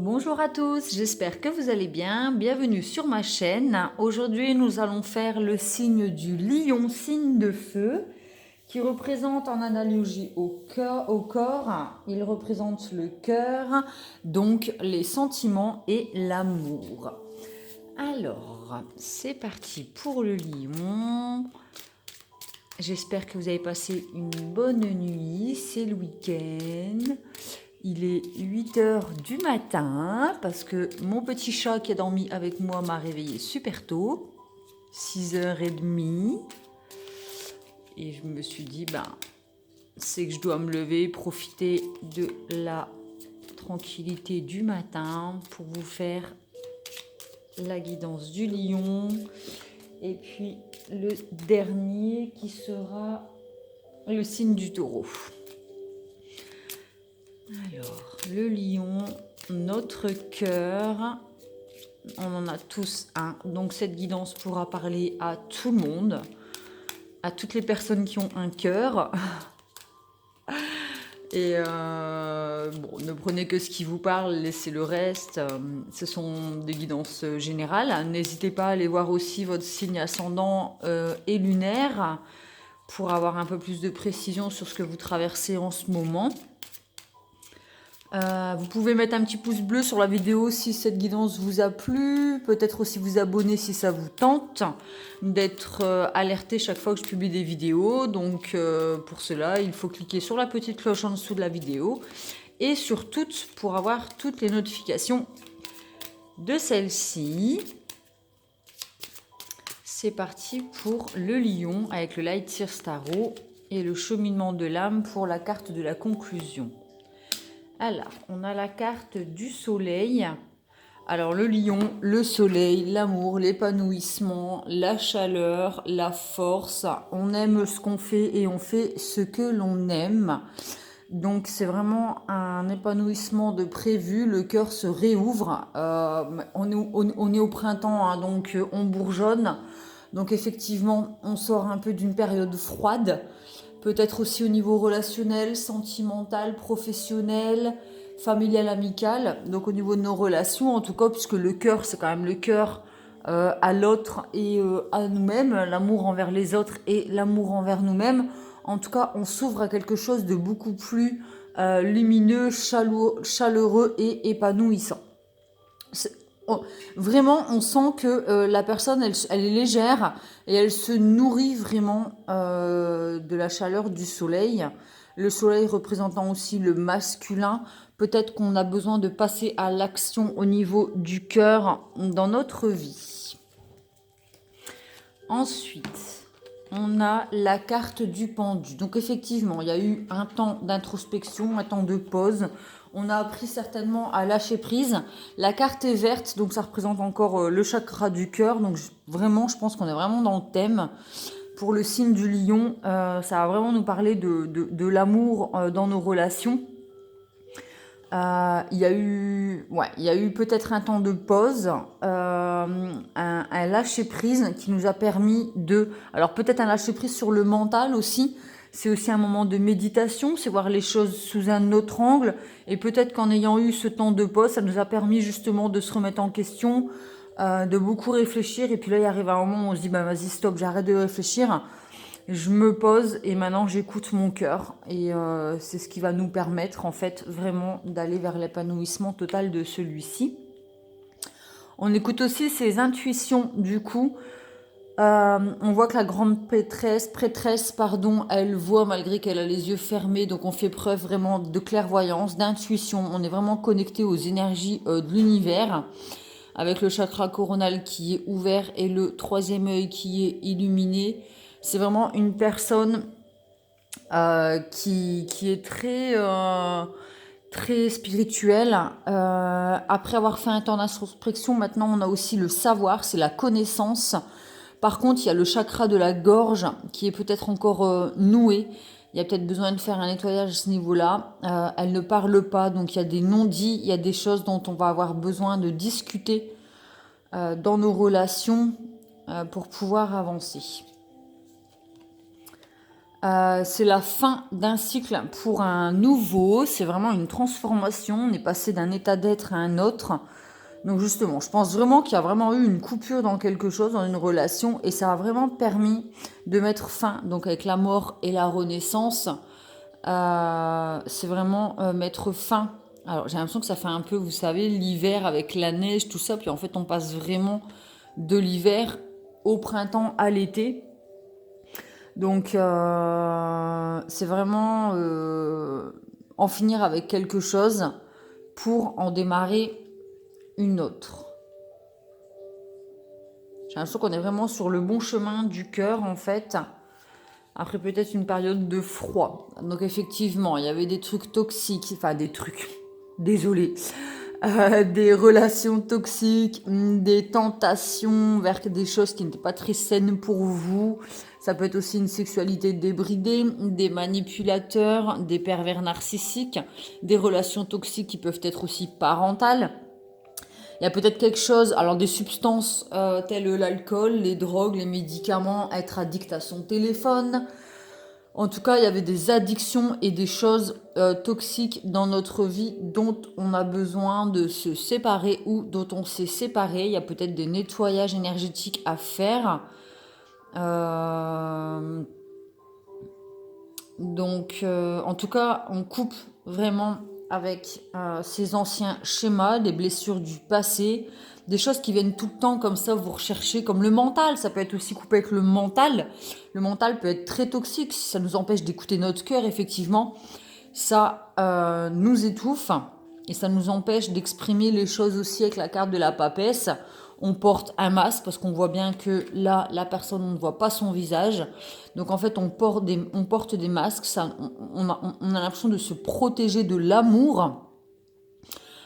Bonjour à tous, j'espère que vous allez bien. Bienvenue sur ma chaîne. Aujourd'hui, nous allons faire le signe du lion, signe de feu, qui représente en analogie au corps. Il représente le cœur, donc les sentiments et l'amour. Alors, c'est parti pour le lion. J'espère que vous avez passé une bonne nuit. C'est le week-end. Il est 8 heures du matin parce que mon petit chat qui a dormi avec moi m'a réveillé super tôt, 6h30. Et je me suis dit, c'est que je dois me lever, profiter de la tranquillité du matin pour vous faire la guidance du lion. Et puis le dernier qui sera le signe du taureau. Alors, le lion, notre cœur, on en a tous un. Donc cette guidance pourra parler à tout le monde, à toutes les personnes qui ont un cœur. Et ne prenez que ce qui vous parle, laissez le reste. Ce sont des guidances générales. N'hésitez pas à aller voir aussi votre signe ascendant et lunaire pour avoir un peu plus de précision sur ce que vous traversez en ce moment. Vous pouvez mettre un petit pouce bleu sur la vidéo si cette guidance vous a plu. Peut-être aussi vous abonner si ça vous tente d'être alerté chaque fois que je publie des vidéos. Donc pour cela, il faut cliquer sur la petite cloche en dessous de la vidéo. Et sur toutes pour avoir toutes les notifications de celle-ci. C'est parti pour le lion avec le Light Seers Tarot et le cheminement de l'âme pour la carte de la conclusion. Alors, on a la carte du soleil. Alors, le lion, le soleil, l'amour, l'épanouissement, la chaleur, la force. On aime ce qu'on fait et on fait ce que l'on aime. Donc, c'est vraiment un épanouissement de prévu. Le cœur se réouvre. On est au printemps, hein, donc on bourgeonne. Donc, effectivement, on sort un peu d'une période froide. Peut-être aussi au niveau relationnel, sentimental, professionnel, familial, amical. Donc au niveau de nos relations, en tout cas, puisque le cœur, c'est quand même le cœur à l'autre et à nous-mêmes, l'amour envers les autres et l'amour envers nous-mêmes. En tout cas, on s'ouvre à quelque chose de beaucoup plus lumineux, chaleureux et épanouissant. Vraiment, on sent que la personne, elle est légère et elle se nourrit vraiment de la chaleur du soleil. Le soleil représentant aussi le masculin. Peut-être qu'on a besoin de passer à l'action au niveau du cœur dans notre vie. Ensuite, on a la carte du pendu. Donc effectivement, il y a eu un temps d'introspection, un temps de pause. On a appris certainement à lâcher prise. La carte est verte, donc ça représente encore le chakra du cœur. Donc vraiment, je pense qu'on est vraiment dans le thème. Pour le signe du lion, ça va vraiment nous parler de l'amour dans nos relations. Il y a eu peut-être un temps de pause, un lâcher-prise qui nous a permis de... Alors peut-être un lâcher-prise sur le mental aussi. C'est aussi un moment de méditation, c'est voir les choses sous un autre angle. Et peut-être qu'en ayant eu ce temps de pause, ça nous a permis justement de se remettre en question, de beaucoup réfléchir. Et puis là, il arrive un moment où on se dit, vas-y, stop, j'arrête de réfléchir. Je me pose et maintenant j'écoute mon cœur. Et c'est ce qui va nous permettre en fait vraiment d'aller vers l'épanouissement total de celui-ci. On écoute aussi ses intuitions du coup. On voit que la grande prêtresse, elle voit malgré qu'elle a les yeux fermés. Donc on fait preuve vraiment de clairvoyance, d'intuition. On est vraiment connecté aux énergies de l'univers. Avec le chakra coronal qui est ouvert et le troisième œil qui est illuminé. C'est vraiment une personne qui est très spirituelle. Après avoir fait un temps d'introspection, maintenant on a aussi le savoir, c'est la connaissance. Par contre, il y a le chakra de la gorge qui est peut-être encore noué. Il y a peut-être besoin de faire un nettoyage à ce niveau-là. Elle ne parle pas, donc il y a des non-dits, il y a des choses dont on va avoir besoin de discuter dans nos relations pour pouvoir avancer. C'est la fin d'un cycle pour un nouveau. C'est vraiment une transformation. On est passé d'un état d'être à un autre. Donc justement, je pense vraiment qu'il y a vraiment eu une coupure dans quelque chose, dans une relation, et ça a vraiment permis de mettre fin, donc avec la mort et la renaissance, c'est vraiment mettre fin. Alors j'ai l'impression que ça fait un peu, vous savez, l'hiver avec la neige, tout ça, puis en fait on passe vraiment de l'hiver au printemps à l'été. Donc c'est vraiment en finir avec quelque chose pour en démarrer une autre. J'ai l'impression qu'on est vraiment sur le bon chemin du cœur en fait. Après peut-être une période de froid. Donc effectivement, il y avait des trucs toxiques, enfin des trucs, désolé, des relations toxiques, des tentations vers des choses qui n'étaient pas très saines pour vous. Ça peut être aussi une sexualité débridée, des manipulateurs, des pervers narcissiques, des relations toxiques qui peuvent être aussi parentales. Il y a peut-être quelque chose, alors des substances telles l'alcool, les drogues, les médicaments, être addict à son téléphone. En tout cas, il y avait des addictions et des choses toxiques dans notre vie dont on a besoin de se séparer ou dont on s'est séparé. Il y a peut-être des nettoyages énergétiques à faire. En tout cas, on coupe vraiment avec ces anciens schémas, des blessures du passé, des choses qui viennent tout le temps comme ça, vous recherchez, comme le mental, ça peut être aussi coupé avec le mental. Le mental peut être très toxique, si ça nous empêche d'écouter notre cœur, effectivement, ça nous étouffe et ça nous empêche d'exprimer les choses aussi avec la carte de la papesse. On porte un masque parce qu'on voit bien que là, la personne, on ne voit pas son visage. Donc en fait, on porte des masques. Ça, on a l'impression de se protéger de l'amour.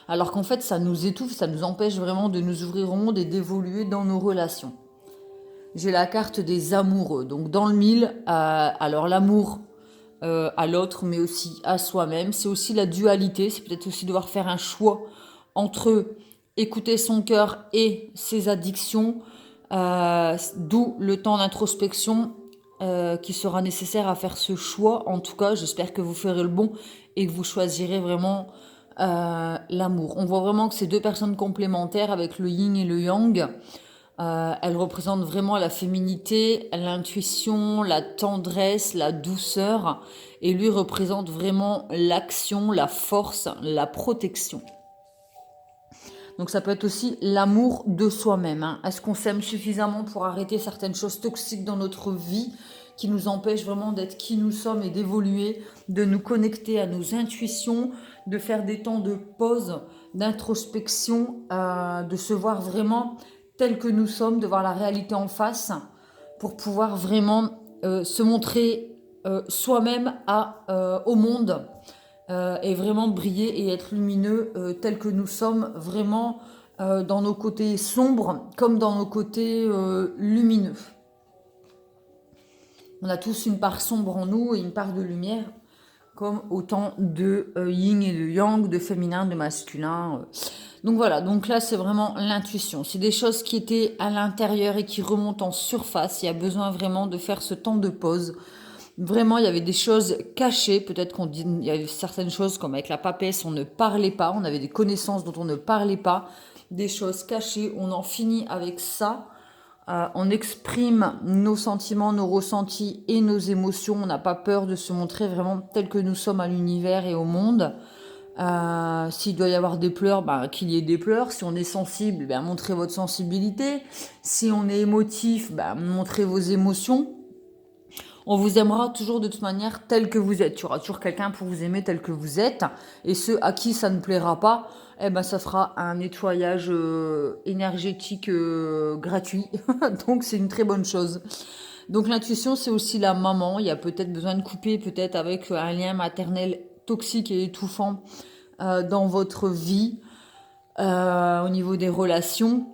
Alors qu'en fait, ça nous étouffe, ça nous empêche vraiment de nous ouvrir au monde et d'évoluer dans nos relations. J'ai la carte des amoureux. Donc dans le mille, alors l'amour à l'autre, mais aussi à soi-même. C'est aussi la dualité. C'est peut-être aussi devoir faire un choix entre écouter son cœur et ses addictions, d'où le temps d'introspection qui sera nécessaire à faire ce choix. En tout cas, j'espère que vous ferez le bon et que vous choisirez vraiment l'amour. On voit vraiment que c'est deux personnes complémentaires avec le yin et le yang. Elles représentent vraiment la féminité, l'intuition, la tendresse, la douceur. Et lui représente vraiment l'action, la force, la protection. Donc ça peut être aussi l'amour de soi-même. Hein. Est-ce qu'on s'aime suffisamment pour arrêter certaines choses toxiques dans notre vie qui nous empêchent vraiment d'être qui nous sommes et d'évoluer, de nous connecter à nos intuitions, de faire des temps de pause, d'introspection, de se voir vraiment tel que nous sommes, de voir la réalité en face pour pouvoir vraiment se montrer soi-même au monde. Et vraiment briller et être lumineux tel que nous sommes vraiment dans nos côtés sombres comme dans nos côtés lumineux. On a tous une part sombre en nous et une part de lumière, comme autant de yin et de yang, de féminin, de masculin. Donc voilà, donc là c'est vraiment l'intuition. C'est des choses qui étaient à l'intérieur et qui remontent en surface. Il y a besoin vraiment de faire ce temps de pause. Vraiment, il y avait des choses cachées. Peut-être il y avait certaines choses comme avec la papesse, on ne parlait pas. On avait des connaissances dont on ne parlait pas. Des choses cachées. On en finit avec ça. On exprime nos sentiments, nos ressentis et nos émotions. On n'a pas peur de se montrer vraiment tel que nous sommes à l'univers et au monde. S'il doit y avoir des pleurs, qu'il y ait des pleurs. Si on est sensible, montrez votre sensibilité. Si on est émotif, montrez vos émotions. On vous aimera toujours de toute manière tel que vous êtes. Il y aura toujours quelqu'un pour vous aimer tel que vous êtes. Et ceux à qui ça ne plaira pas, ça fera un nettoyage énergétique gratuit. Donc c'est une très bonne chose. Donc l'intuition, c'est aussi la maman. Il y a peut-être besoin de couper peut-être avec un lien maternel toxique et étouffant dans votre vie au niveau des relations.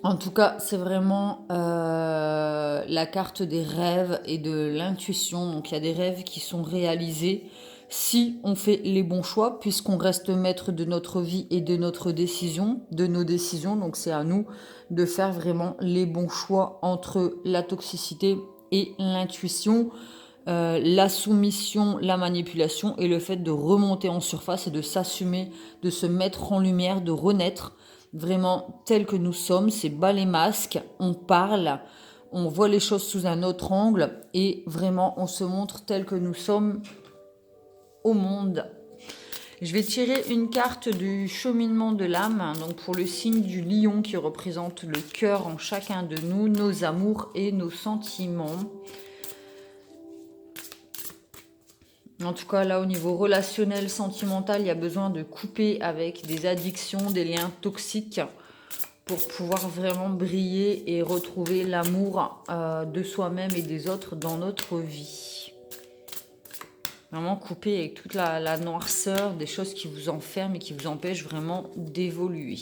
En tout cas, c'est vraiment la carte des rêves et de l'intuition. Donc, il y a des rêves qui sont réalisés si on fait les bons choix, puisqu'on reste maître de notre vie et de notre décision, de nos décisions. Donc, c'est à nous de faire vraiment les bons choix entre la toxicité et l'intuition. la soumission, la manipulation et le fait de remonter en surface et de s'assumer, de se mettre en lumière, de renaître vraiment tel que nous sommes. C'est bas les masques, on parle, on voit les choses sous un autre angle et vraiment on se montre tel que nous sommes au monde. Je vais tirer une carte du cheminement de l'âme, donc pour le signe du lion qui représente le cœur en chacun de nous, nos amours et nos sentiments. En tout cas, là, au niveau relationnel, sentimental, il y a besoin de couper avec des addictions, des liens toxiques pour pouvoir vraiment briller et retrouver l'amour de soi-même et des autres dans notre vie. Vraiment couper avec toute la noirceur, des choses qui vous enferment et qui vous empêchent vraiment d'évoluer.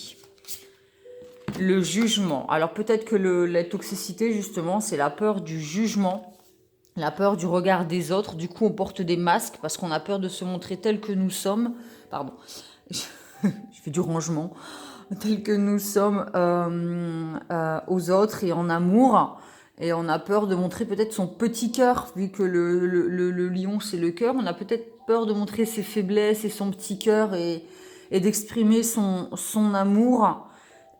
Le jugement. Alors peut-être que la toxicité, justement, c'est la peur du jugement, la peur du regard des autres. Du coup, on porte des masques parce qu'on a peur de se montrer tel que nous sommes. Pardon, je fais du rangement. Tel que nous sommes aux autres et en amour. Et on a peur de montrer peut-être son petit cœur, vu que le lion, c'est le cœur. On a peut-être peur de montrer ses faiblesses et son petit cœur et d'exprimer son amour.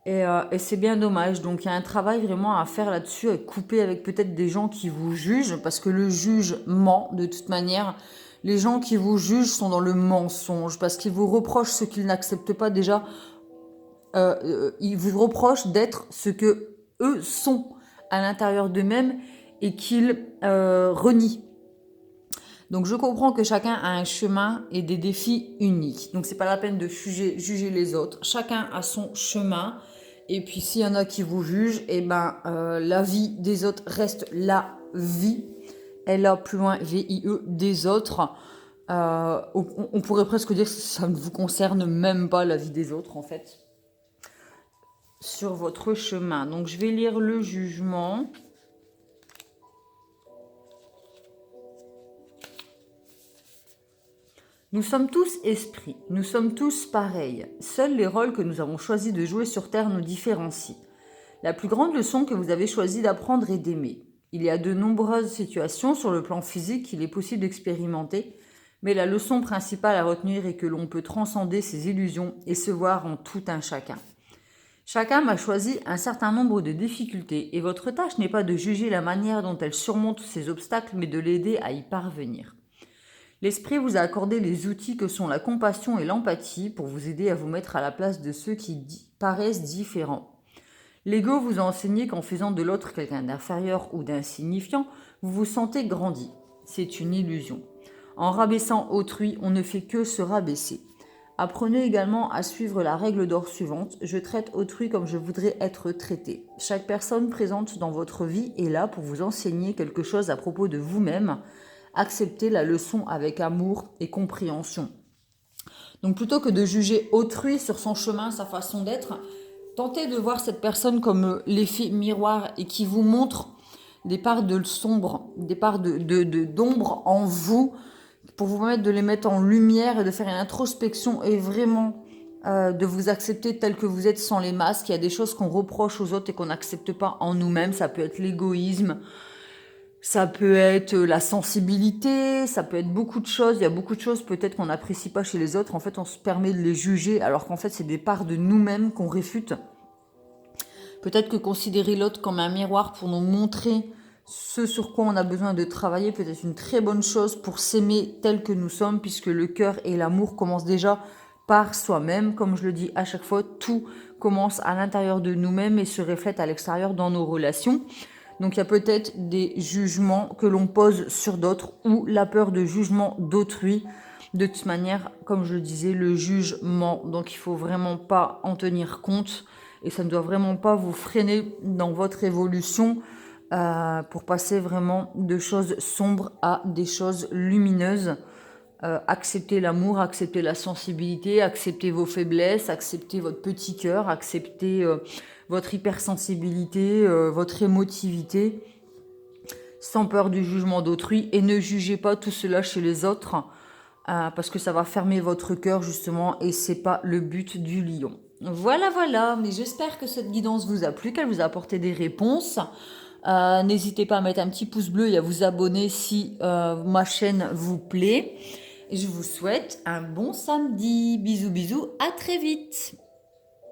Et c'est bien dommage. Donc, il y a un travail vraiment à faire là-dessus, à couper avec peut-être des gens qui vous jugent, parce que le juge ment de toute manière. Les gens qui vous jugent sont dans le mensonge, parce qu'ils vous reprochent ce qu'ils n'acceptent pas déjà. Ils vous reprochent d'être ce que eux sont à l'intérieur d'eux-mêmes et qu'ils renient. Donc je comprends que chacun a un chemin et des défis uniques. Donc c'est pas la peine de juger les autres. Chacun a son chemin. Et puis s'il y en a qui vous jugent, eh ben la vie des autres reste la vie. L-A plus loin V-I-E des autres. On pourrait presque dire que ça ne vous concerne même pas la vie des autres en fait. Sur votre chemin. Donc je vais lire le jugement. Nous sommes tous esprits, nous sommes tous pareils. Seuls les rôles que nous avons choisi de jouer sur Terre nous différencient. La plus grande leçon que vous avez choisi d'apprendre est d'aimer. Il y a de nombreuses situations sur le plan physique qu'il est possible d'expérimenter, mais la leçon principale à retenir est que l'on peut transcender ses illusions et se voir en tout un chacun. Chacun a choisi un certain nombre de difficultés et votre tâche n'est pas de juger la manière dont elle surmonte ces obstacles, mais de l'aider à y parvenir. L'esprit vous a accordé les outils que sont la compassion et l'empathie pour vous aider à vous mettre à la place de ceux qui paraissent différents. L'ego vous a enseigné qu'en faisant de l'autre quelqu'un d'inférieur ou d'insignifiant, vous vous sentez grandi. C'est une illusion. En rabaissant autrui, on ne fait que se rabaisser. Apprenez également à suivre la règle d'or suivante. Je traite autrui comme je voudrais être traité. Chaque personne présente dans votre vie est là pour vous enseigner quelque chose à propos de vous-même. Acceptez la leçon avec amour et compréhension. Donc plutôt que de juger autrui sur son chemin, sa façon d'être, tentez de voir cette personne comme l'effet miroir et qui vous montre des parts de sombre, des parts d'ombre en vous, pour vous permettre de les mettre en lumière et de faire une introspection et vraiment de vous accepter tel que vous êtes sans les masques. Il y a des choses qu'on reproche aux autres et qu'on n'accepte pas en nous-mêmes. Ça peut être l'égoïsme, ça peut être la sensibilité, ça peut être beaucoup de choses. Il y a beaucoup de choses peut-être qu'on n'apprécie pas chez les autres. En fait, on se permet de les juger alors qu'en fait, c'est des parts de nous-mêmes qu'on réfute. Peut-être que considérer l'autre comme un miroir pour nous montrer ce sur quoi on a besoin de travailler peut être une très bonne chose pour s'aimer tel que nous sommes, puisque le cœur et l'amour commencent déjà par soi-même. Comme je le dis à chaque fois, tout commence à l'intérieur de nous-mêmes et se reflète à l'extérieur dans nos relations. Donc il y a peut-être des jugements que l'on pose sur d'autres ou la peur de jugement d'autrui. De toute manière, comme je le disais, le jugement, donc il ne faut vraiment pas en tenir compte et ça ne doit vraiment pas vous freiner dans votre évolution pour passer vraiment de choses sombres à des choses lumineuses. Acceptez l'amour, acceptez la sensibilité, acceptez vos faiblesses, acceptez votre petit cœur, acceptez votre hypersensibilité, votre émotivité, sans peur du jugement d'autrui et ne jugez pas tout cela chez les autres parce que ça va fermer votre cœur justement et c'est pas le but du lion. Voilà, mais j'espère que cette guidance vous a plu, qu'elle vous a apporté des réponses. N'hésitez pas à mettre un petit pouce bleu et à vous abonner si ma chaîne vous plaît. Je vous souhaite un bon samedi. Bisous bisous, à très vite.